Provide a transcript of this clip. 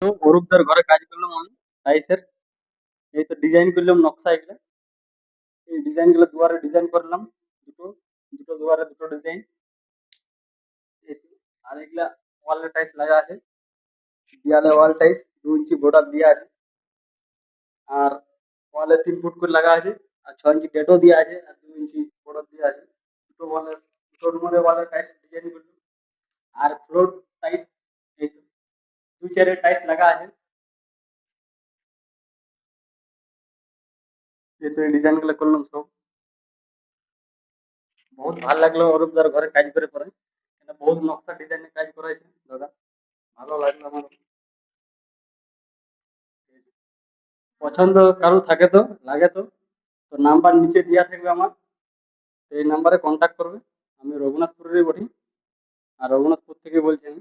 তো অরূপদার ঘরে কাজ করলাম আমি টাইসের। এই তো ডিজাইন করলাম নকশা এগুলো। এই ডিজাইন গুলো দুয়ারে ডিজাইন করলাম। দুটো দুটো দুয়ারে দুটো ডিজাইন। আর এগুলা ওয়ালে টাইলস লাগা আছে। দেয়ালে ওয়াল টাইলস 2 ইঞ্চি বর্ডার দেওয়া আছে। আর ওয়ালে 3 ফুট করে লাগা আছে। আর 6 ইঞ্চি ডেটও দেওয়া আছে আর 2 ইঞ্চি বর্ডার দেওয়া আছে। দুটো ওয়ালে দুটো রুমের ওয়ালে টাইলস ডিজাইন করলাম। আর ফ্লোর টাইলস এই তো 2 4 টাইলস লাগা আছে। এই তো ডিজাইন গুলো করলাম সব। বহুত ভালো লাগলো অরূপদার ঘরে কাজ করে পরে। এটা বহুত নকশা ডিজাইনের কাজ করাইছে দাদা। ভালো লাগলো আমার। পছন্দ কারো থাকে তো লাগে তো তো নাম্বার নিচে দেওয়া থাকবে আমার। তো এই নাম্বারে কন্ট্যাক্ট করবে। আমি রঘুনাথপুরেরই বলি। আর রঘুনাথপুর থেকে বলছি আমি।